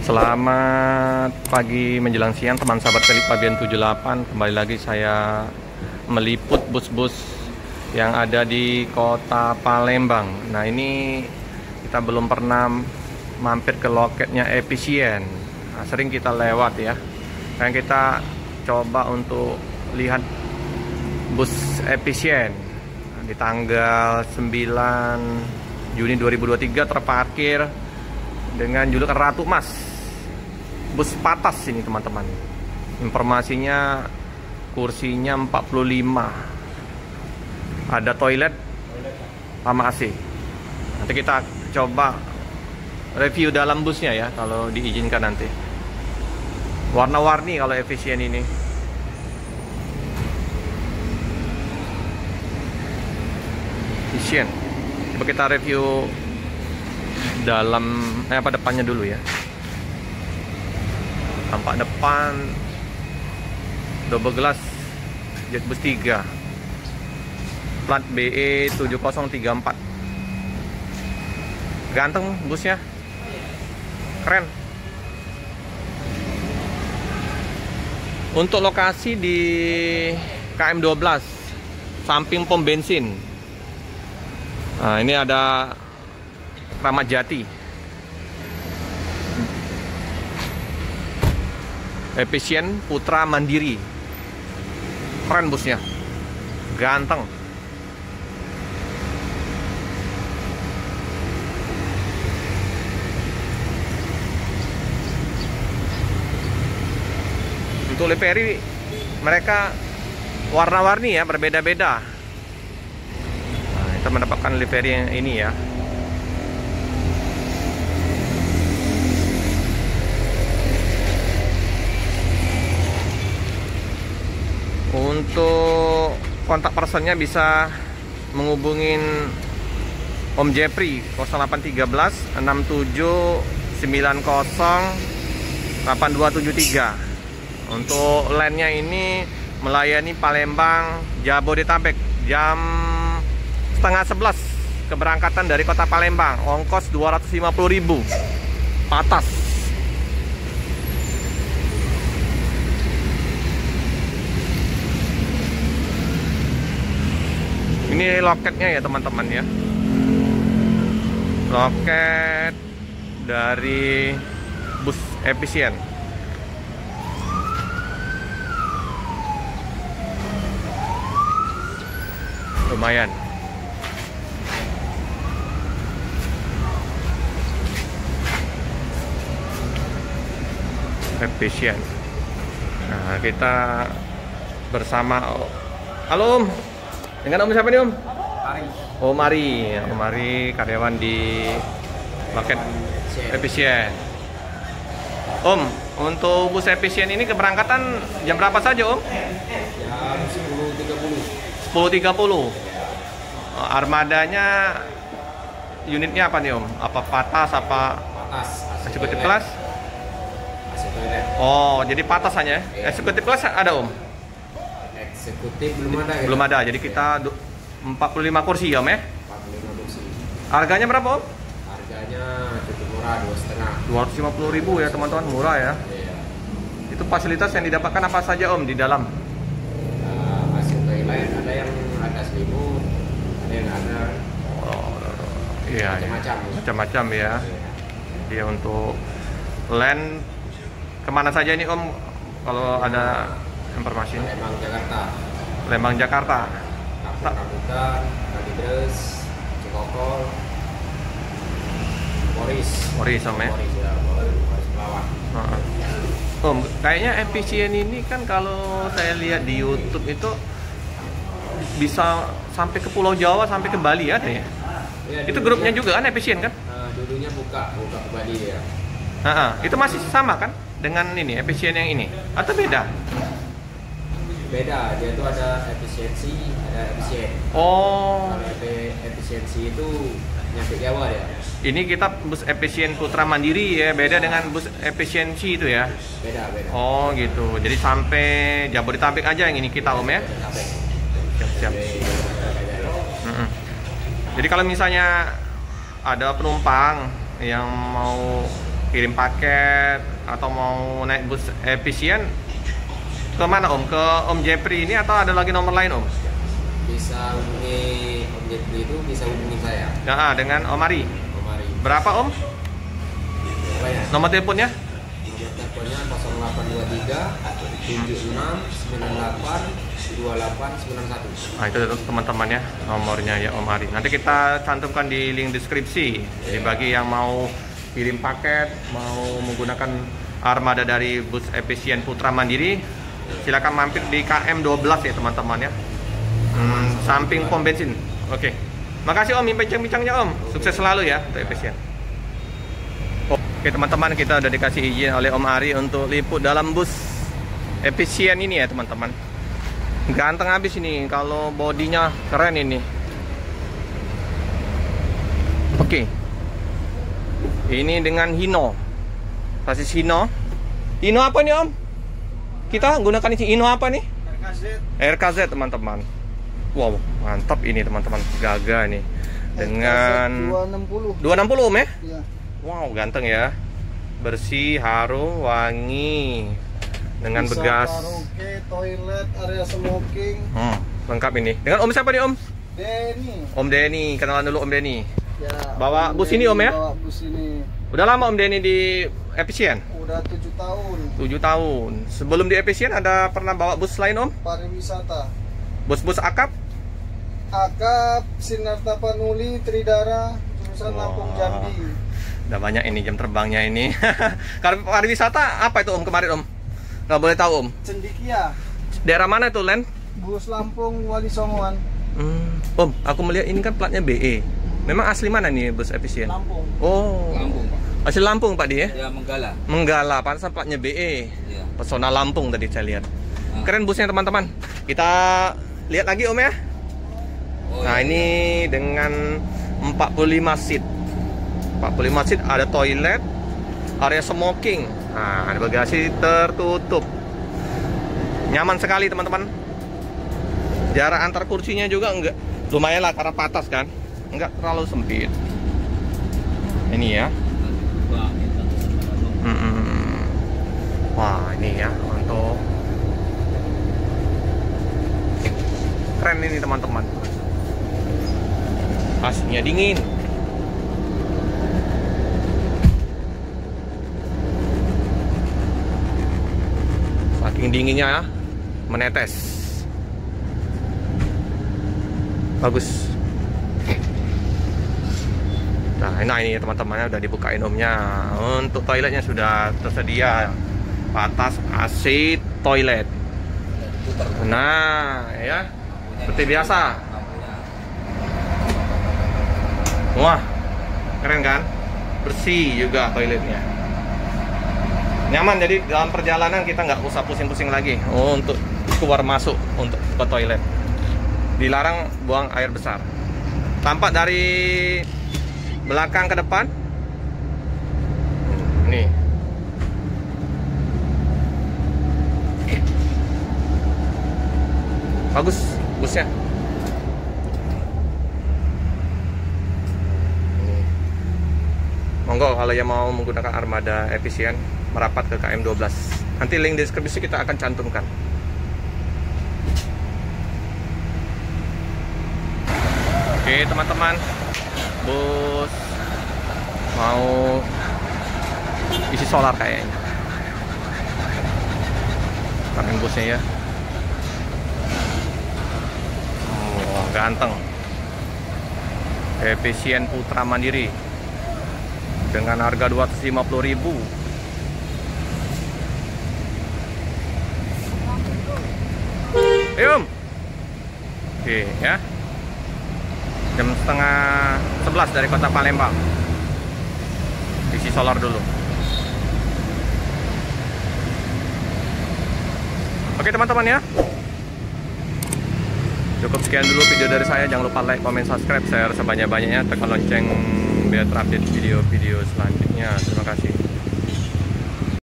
Selamat pagi menjelang siang teman sahabat Kelip Pabian 78. Kembali lagi saya meliput bus-bus yang ada di kota Palembang. Nah, ini kita belum pernah mampir ke loketnya Efisien. Nah, sering kita lewat ya. Dan kita coba untuk lihat bus Efisien. Nah, di tanggal 9 Juni 2023 terparkir dengan julukan Ratu Mas. Bus patas ini teman-teman. Informasinya kursinya 45. Ada toilet sama AC. Nanti kita coba review dalam busnya ya, kalau diizinkan nanti. Warna-warni kalau Efisien ini. Efisien. Coba kita review dalam depannya dulu ya. Tampak depan double glass jet bus 3 plat BE 7034. Ganteng busnya, keren. Untuk lokasi di KM 12 samping pom bensin. Nah, ini ada Ramat Jati. Efisien Putra Mandiri. Keren busnya, ganteng. Untuk livery mereka warna-warni ya, berbeda-beda. Nah, kita mendapatkan livery yang ini ya. Untuk kontak personnya bisa menghubungin Om Jeffrey 0813 67 90 8273. Untuk line-nya ini melayani Palembang Jabodetabek jam setengah 11 keberangkatan dari kota Palembang, ongkos 250.000 patas. Ini loketnya ya teman-teman ya. Loket dari bus Efisien. Lumayan. Efisien. Nah, kita bersama. Halo Om. Dengan Om siapa nih Om? Mari. Oh Mari, Om Mari karyawan di loket Efisien. Om, untuk bus Efisien ini keberangkatan jam berapa saja Om? Jam 10.30. 10.30. Armadanya unitnya apa nih Om? Apa patas apa? Patas. Eksekutif kelas? AC toilet. Oh, jadi patas hanya? Iya. Eksekutif kelas ada Om? Eksekutif belum ada ya? Belum ada, jadi kita 45 kursi ya Om ya? 45 kursi. Harganya berapa Om? Harganya cukup murah, 250.000 ya teman-teman, murah ya. Iya. Itu fasilitas yang didapatkan apa saja Om di dalam? AC toilet ada yang ada selimut, ada yang ada Iya, macam-macam. Macam-macam ya. Iya. Dia untuk land kemana saja nih Om? Kalau ada informasi. Palembang Jakarta. Lembang Jakarta. Kampung Rambutan, Kalideres, Cikokol, Moris. Moris Om ya. Moris ya, Moris Pelawat. Om, kayaknya Efisien ini kan kalau saya lihat di YouTube itu bisa sampai ke Pulau Jawa, sampai ke Bali ada ya? Ya, Itu grupnya juga kan Efisien kan? Dulunya buka ke Bali ya. Itu masih sama kan dengan ini Efisien yang ini atau beda? Beda, dia tuh ada efisiensi, ada efisien. Oh, Kalau efisiensi itu nyampe Jawa ya. ini kita bus Efisien Putra Mandiri ya, beda dengan bus efisiensi itu ya. Beda. Oh gitu, jadi sampai Jabodetabek aja yang ini kita Om ya. Jabodetabek. Siap. Jadi kalau misalnya ada penumpang yang mau kirim paket atau mau naik bus efisien, ke mana Om? Ke Om Jepri ini atau ada lagi nomor lain Om? Bisa hubungi Om Jepri, itu bisa hubungi saya. Nah, dengan Om Ari. Om Ari. Berapa Om? Apa ya? Nomor teleponnya? Nomor teleponnya 0823 76 98 2891. Nah, itu teman-teman ya nomornya ya Om Ari. Nanti kita cantumkan di link deskripsi. Jadi bagi yang mau kirim paket, mau menggunakan armada dari bus efisien Putra Mandiri, silakan mampir di KM 12 ya teman-teman ya. Samping pom bensin. Oke. Makasih Om bincang-bincangnya Om. Sukses selalu ya untuk efisien. Oke teman-teman, kita udah dikasih izin oleh Om Ari untuk liput dalam bus efisien ini ya teman-teman. Ganteng habis ini, kalau bodinya keren ini. Oke. Ini dengan Hino. Sasis Hino. Hino apa nih Om? Kita gunakan ini Hino apa nih? RKZ teman-teman. Wow, mantap ini teman-teman. Gaga nih. Dengan 260 Om ya? Iya. Wow, ganteng ya. Bersih, harum, wangi. Dengan bisa begas karaoke, toilet, area smoking. Lengkap ini. Dengan Om siapa nih Om? Denny. Om Denny, kenalan dulu Om Denny. Ya, Bawa bus ini Om ya? Bawa bus ini. Udah lama Om Denny di efisien? Udah 7 tahun. 7 tahun. Sebelum di efisien ada pernah bawa bus lain Om? Pariwisata. Bus-bus akap? Akap, Sinar Tapanuli, Tridara, jurusan Lampung Jambi. Udah banyak ini jam terbangnya ini. Kalau pariwisata apa itu Om kemarin Om? Gak boleh tahu Om. Cendikia. Daerah mana itu Len? Bus Lampung, Wali Songoan. Om, aku melihat ini kan platnya BE. Memang asli mana nih bus efisien? Lampung. Oh. Lampung, Pak. Asli Lampung Pak dia? Ya, Menggala. Menggala, pantesan platnya BE. Iya. Pesona Lampung tadi saya lihat. Keren busnya teman-teman. Kita lihat lagi Om ya. Nah, ini dengan 45 seat. 45 seat, ada toilet, area smoking. Nah, ada bagasi tertutup. Nyaman sekali teman-teman. Jarak antar kursinya juga enggak lumayan lah karena patas kan. Enggak terlalu sempit. Ini ya. Wah, ini ya untuk keren ini teman-teman. AC-nya dingin. Saking dinginnya ya, menetes. Bagus. Nah ini teman-temannya udah dibukain Omnya. Untuk toiletnya sudah tersedia. Patas, AC, toilet. Nah ya, seperti biasa. Wah, keren kan? Bersih juga toiletnya. Nyaman, jadi dalam perjalanan kita nggak usah pusing-pusing lagi untuk keluar masuk untuk ke toilet. Dilarang buang air besar. Tampak dari belakang ke depan. Nih. Bagus busnya. Monggo kalau yang mau menggunakan armada efisien merapat ke KM 12. Nanti link deskripsi kita akan cantumkan. Oke teman-teman, bus mau isi solar kayaknya. Keren busnya ya. Oh, ganteng. Efisien Putra Mandiri dengan harga 250.000. Yum. Oke ya. Jam setengah 11 dari kota Palembang. Isi solar dulu. Oke teman-teman ya. Cukup sekian dulu video dari saya. Jangan lupa like, comment, subscribe, share sebanyak-banyaknya, tekan lonceng biar terupdate video-video selanjutnya. Terima kasih.